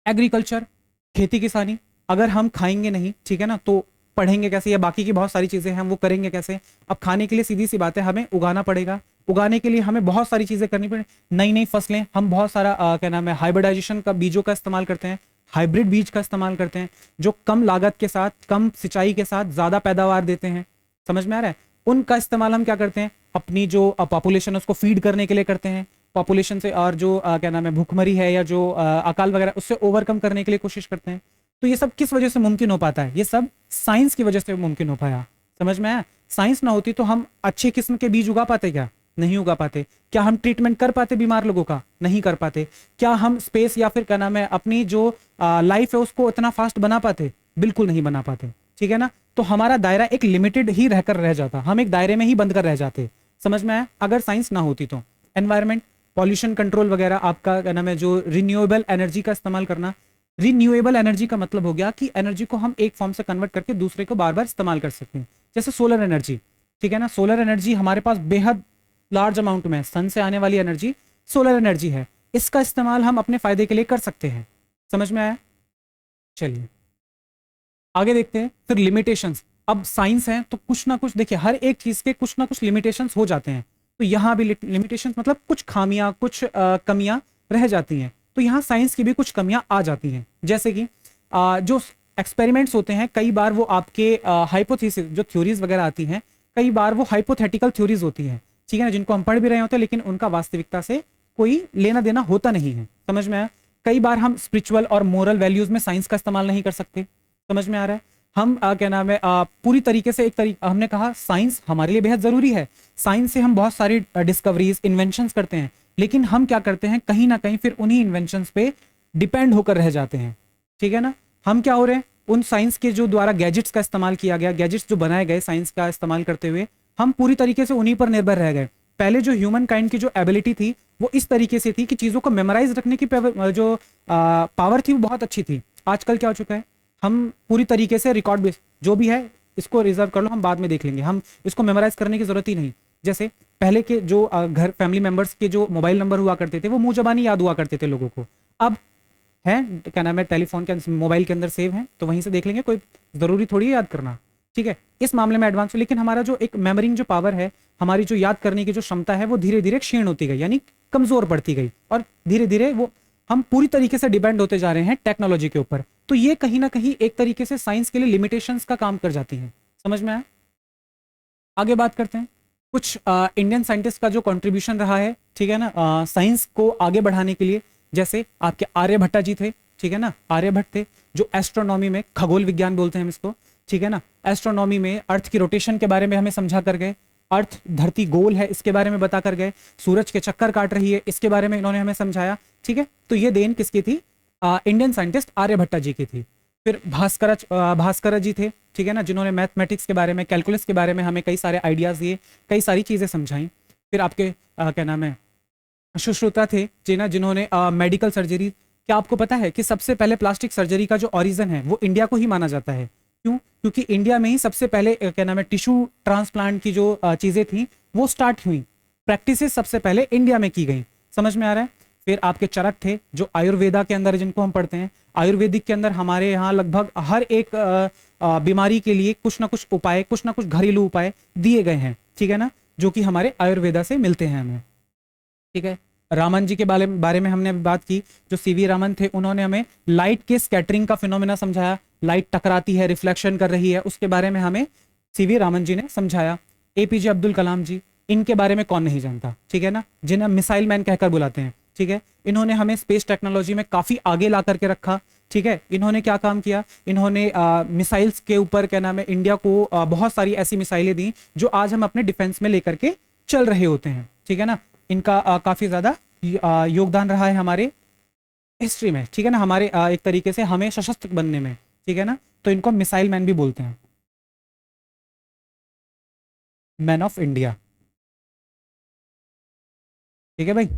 एग्रीकल्चर, खेती किसानी, अगर हम खाएंगे नहीं, ठीक है ना, तो पढ़ेंगे कैसे, या बाकी की बहुत सारी चीजें हैं वो करेंगे कैसे। अब खाने के लिए सीधी सी बात है, हमें उगाना पड़ेगा, उगाने के लिए हमें बहुत सारी चीजें करनी पड़ेगी, नई नई फसलें, हम बहुत सारा क्या नाम है, हाइब्रिडाइजेशन का, बीजों का इस्तेमाल करते हैं, हाइब्रिड बीज का इस्तेमाल करते हैं, जो कम लागत के साथ, कम सिंचाई के साथ ज्यादा पैदावार देते हैं। समझ में आ रहा है, उनका इस्तेमाल हम क्या करते हैं, अपनी जो पॉपुलेशन है उसको फीड करने के लिए करते हैं, पॉपुलेशन से, और जो क्या नाम है, भूखमरी है या जो अकाल वगैरह, उससे ओवरकम करने के लिए कोशिश करते हैं। तो ये सब किस वजह से मुमकिन हो पाता है, ये सब साइंस की वजह से मुमकिन हो पाया। समझ में आया, साइंस ना होती तो हम अच्छे किस्म के बीज उगा पाते क्या, नहीं उगा पाते। क्या हम ट्रीटमेंट कर पाते बीमार लोगों का, नहीं कर पाते। क्या हम स्पेस या फिर क्या नाम है, अपनी जो लाइफ है उसको इतना फास्ट बना पाते, बिल्कुल नहीं बना पाते। ठीक है ना, तो हमारा दायरा एक लिमिटेड ही रहकर रह जाता, हम एक दायरे में ही बंद कर रह जाते। समझ में आया, अगर साइंस ना होती तो। एनवायरमेंट, पॉल्यूशन कंट्रोल वगैरह, आपका क्या नाम है, जो रिन्यूएबल एनर्जी का इस्तेमाल करना। रिन्यूएबल एनर्जी का मतलब हो गया कि एनर्जी को हम एक फॉर्म से कन्वर्ट करके दूसरे को बार बार इस्तेमाल कर सकते हैं, जैसे सोलर एनर्जी। ठीक है ना, सोलर एनर्जी हमारे पास बेहद लार्ज अमाउंट में, सन से आने वाली एनर्जी सोलर एनर्जी है, इसका इस्तेमाल हम अपने फायदे के लिए कर सकते हैं। समझ में आया, चलिए आगे देखते हैं। फिर लिमिटेशंस, अब साइंस है तो कुछ ना कुछ, देखिए हर एक चीज के कुछ ना कुछ लिमिटेशंस हो जाते हैं, तो यहाँ भी लिमिटेशंस मतलब कुछ खामियां, कुछ कमियां रह जाती हैं, तो यहाँ साइंस की भी कुछ कमियां आ जाती हैं। जैसे कि जो एक्सपेरिमेंट्स होते हैं, कई बार वो आपके हाइपोथेसिस, जो थ्योरीज वगैरह आती हैं, कई बार वो हाइपोथेटिकल थ्योरीज होती हैं, ठीक है ना, जिनको हम पढ़ भी रहे होते हैं लेकिन उनका वास्तविकता से कोई लेना देना होता नहीं है। समझ में आया, कई बार हम स्पिरिचुअल और मोरल वैल्यूज में साइंस का इस्तेमाल नहीं कर सकते। समझ में आ रहा है, हम क्या नाम है, पूरी तरीके से, एक तरीके हमने कहा साइंस हमारे लिए बेहद जरूरी है, साइंस से हम बहुत सारी डिस्कवरीज, इन्वेंशंस करते हैं, लेकिन हम क्या करते हैं, कहीं ना कहीं फिर उन्हीं इन्वेंशंस पे डिपेंड होकर रह जाते हैं। ठीक है ना, हम क्या हो रहे हैं, उन साइंस के जो द्वारा गैजेट्स का इस्तेमाल किया गया, गैजेट्स जो बनाए गए साइंस का इस्तेमाल करते हुए, हम पूरी तरीके से उन्हीं पर निर्भर रह गए। पहले जो ह्यूमन काइंड की जो एबिलिटी थी वो इस तरीके से थी कि चीजों को मेमोराइज रखने की जो पावर थी वो बहुत अच्छी थी। आजकल क्या हो चुका है, हम पूरी तरीके से रिकॉर्ड बेस, जो भी है इसको रिजर्व कर लो, हम बाद में देख लेंगे, हम इसको मेमोराइज करने की जरूरत ही नहीं। जैसे पहले के जो घर फैमिली मेंबर्स के जो मोबाइल नंबर हुआ करते थे वो मुंह जबानी याद हुआ करते थे लोगों को, अब है क्या नाम है, टेलीफोन के मोबाइल के अंदर सेव है, तो वहीं से देख लेंगे, कोई जरूरी थोड़ी है याद करना। ठीक है, इस मामले में एडवांस, लेकिन हमारा जो एक मेमोरिंग जो पावर है, हमारी जो याद करने की जो क्षमता है, वो धीरे धीरे क्षीण होती गई, यानी कमजोर पड़ती गई, और धीरे धीरे वो हम पूरी तरीके से डिपेंड होते जा रहे हैं टेक्नोलॉजी के ऊपर। तो ये कहीं ना कहीं एक तरीके से साइंस के लिए लिमिटेशंस का काम कर जाती हैं। समझ में आया, आगे बात करते हैं। कुछ इंडियन साइंटिस्ट का जो कंट्रीब्यूशन रहा है, ठीक है ना, साइंस को आगे बढ़ाने के लिए, जैसे आपके आर्यभट्टा जी थे, ठीक है ना, आर्यभट्ट थे जो एस्ट्रोनॉमी में, खगोल विज्ञान बोलते हैं हम इसको, ठीक है ना, एस्ट्रोनॉमी में अर्थ की रोटेशन के बारे में हमें समझा कर गए, अर्थ धरती गोल है इसके बारे में बता कर गए, सूरज के चक्कर काट रही है इसके बारे में इन्होंने हमें समझाया, ठीक है। तो ये देन किसकी थी? इंडियन साइंटिस्ट आर्यभट्टा जी की थी। फिर भास्कर जी थे, ठीक है ना, जिन्होंने मैथमेटिक्स के बारे में, कैलकुलस के बारे में हमें कई सारे आइडियाज दिए, कई सारी चीजें समझाई। फिर आपके क्या नाम है, सुश्रुता थे जिन्होंने मेडिकल सर्जरी, क्या आपको पता है कि सबसे पहले प्लास्टिक सर्जरी का जो ओरिजिन है वो इंडिया को ही माना जाता है? क्यों? क्योंकि इंडिया में ही सबसे पहले क्या नाम है टिश्यू ट्रांसप्लांट की जो चीजें थी वो स्टार्ट हुई, प्रैक्टिसेस सबसे पहले इंडिया में की गई। समझ में आ रहा है? फिर आपके चरक थे जो आयुर्वेदा के अंदर, जिनको हम पढ़ते हैं, आयुर्वेदिक के अंदर हमारे यहाँ लगभग हर एक बीमारी के लिए कुछ ना कुछ उपाय, कुछ ना कुछ घरेलू उपाय दिए गए हैं, ठीक है ना, जो कि हमारे आयुर्वेदा से मिलते हैं हमें, ठीक है। रामन जी के बारे में हमने बात की, जो सीवी रामन थे, उन्होंने हमें लाइट के स्कैटरिंग का फिनोमेना समझाया, लाइट टकराती है, रिफ्लेक्शन कर रही है, उसके बारे में हमें सीवी रामन जी ने समझाया। एपीजे अब्दुल कलाम जी, इनके बारे में कौन नहीं जानता, ठीक है ना, जिन्हें मिसाइल मैन कहकर बुलाते हैं, ठीक है। इन्होंने हमें स्पेस टेक्नोलॉजी में काफी आगे ला करके रखा, ठीक है। इन्होंने क्या काम किया? इन्होंने मिसाइल्स के ऊपर क्या नाम है, इंडिया को बहुत सारी ऐसी मिसाइलें दी जो आज हम अपने डिफेंस में लेकर के चल रहे होते हैं, ठीक है ना। इनका काफी ज्यादा योगदान रहा है हमारे हिस्ट्री में, ठीक है ना, हमारे एक तरीके से हमें सशस्त्र बनने में, ठीक है ना। तो इनको मिसाइल मैन भी बोलते हैं, मैन ऑफ इंडिया, ठीक है भाई।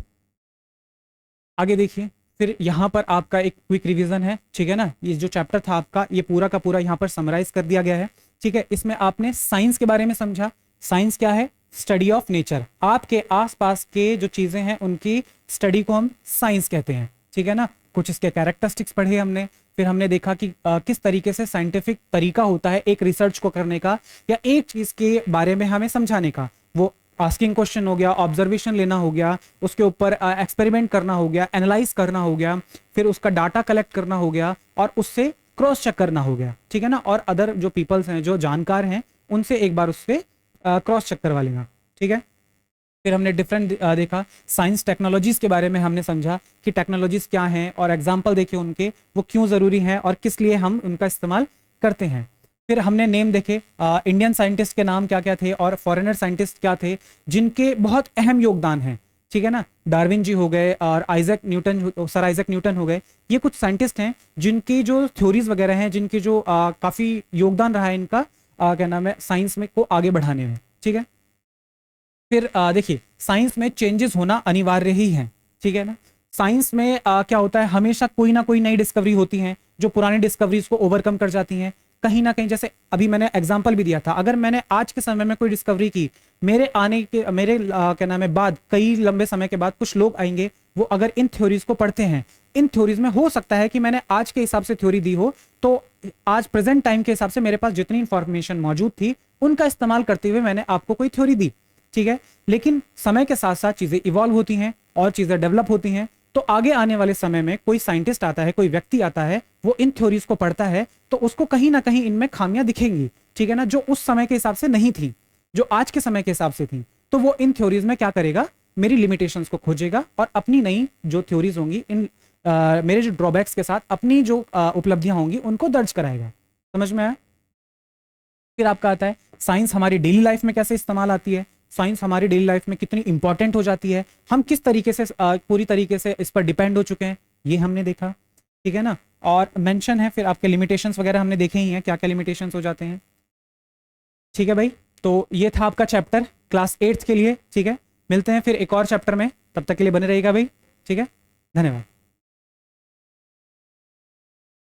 आगे देखिए, फिर यहाँ पर आपका एक क्विक रिवीजन है, ठीक है ना, ये जो चैप्टर था आपका ये पूरा का पूरा यहाँ पर समराइज कर दिया गया है, ठीक है। इसमें आपने साइंस के बारे में समझा। साइंस क्या है? स्टडी ऑफ नेचर, आपके आसपास के जो चीजें हैं उनकी स्टडी को हम साइंस कहते हैं, ठीक है ना। कुछ इसके कैरेक्टरिस्टिक्स पढ़े हमने, फिर हमने देखा कि किस तरीके से साइंटिफिक तरीका होता है एक रिसर्च को करने का या एक चीज के बारे में हमें समझाने का। वो आस्किंग क्वेश्चन हो गया, ऑब्जर्वेशन लेना हो गया, उसके ऊपर एक्सपेरिमेंट करना हो गया, एनालाइज करना हो गया, फिर उसका डाटा कलेक्ट करना हो गया और उससे क्रॉस चेक करना हो गया, ठीक है ना। और अदर जो पीपल्स हैं, जो जानकार हैं, उनसे एक बार उससे क्रॉस चेक करवा लेना, ठीक है। फिर हमने डिफरेंट देखा साइंस टेक्नोलॉजीज के बारे में, हमने समझा कि टेक्नोलॉजीज क्या हैं और एग्जाम्पल देखे उनके, वो क्यों जरूरी हैं और किस लिए हम उनका इस्तेमाल करते हैं। फिर हमने नेम देखे, इंडियन साइंटिस्ट के नाम क्या क्या थे और फॉरेनर साइंटिस्ट क्या थे जिनके बहुत अहम योगदान है, ठीक है ना। डार्विन जी हो गए और सर आइजैक न्यूटन हो गए। ये कुछ साइंटिस्ट हैं जिनकी जो थ्योरीज वगैरह हैं, जिनकी जो काफी योगदान रहा है इनका क्या नाम है साइंस में को आगे बढ़ाने में, ठीक है। फिर देखिए, साइंस में चेंजेस होना अनिवार्य ही है, ठीक है ना। साइंस में क्या होता है, हमेशा कोई ना कोई नई डिस्कवरी होती है जो पुरानी डिस्कवरीज को ओवरकम कर जाती हैं कहीं ना कहीं। जैसे अभी मैंने एग्जांपल भी दिया था, अगर मैंने आज के समय में कोई डिस्कवरी की, मेरे क्या नाम है बाद कई लंबे समय के बाद कुछ लोग आएंगे, वो अगर इन थ्योरीज को पढ़ते हैं, इन थ्योरीज में हो सकता है कि मैंने आज के हिसाब से थ्योरी दी हो, तो आज प्रेजेंट टाइम के हिसाब से मेरे पास जितनी इंफॉर्मेशन मौजूद थी उनका इस्तेमाल करते हुए मैंने आपको कोई थ्योरी दी, ठीक है। लेकिन समय के साथ साथ चीजें इवॉल्व होती हैं और चीजें डेवलप होती हैं, तो आगे आने वाले समय में कोई साइंटिस्ट आता है, कोई व्यक्ति आता है, वो इन थ्योरीज को पढ़ता है, तो उसको कहीं ना कहीं इनमें खामियां दिखेंगी, ठीक है ना, जो उस समय के हिसाब से नहीं थी, जो आज के समय के हिसाब से थी। तो वो इन थ्योरीज में क्या करेगा, मेरी लिमिटेशंस को खोजेगा और अपनी नई जो थ्योरीज होंगी, इन मेरे जो ड्रॉबैक्स के साथ अपनी जो उपलब्धियां होंगी उनको दर्ज कराएगा। समझ में आया? फिर आपका आता है साइंस हमारी डेली लाइफ में कैसे इस्तेमाल आती है, साइंस हमारी डेली लाइफ में कितनी इंपॉर्टेंट हो जाती है, हम किस तरीके से पूरी तरीके से इस पर डिपेंड हो चुके हैं, ये हमने देखा, ठीक है ना। और मेंशन है फिर आपके लिमिटेशंस वगैरह हमने देखे ही हैं, क्या क्या लिमिटेशंस हो जाते हैं, ठीक है भाई। तो ये था आपका चैप्टर क्लास 8th के लिए, ठीक है। मिलते हैं फिर एक और चैप्टर में, तब तक के लिए बने रहिएगा भाई, ठीक है। धन्यवाद।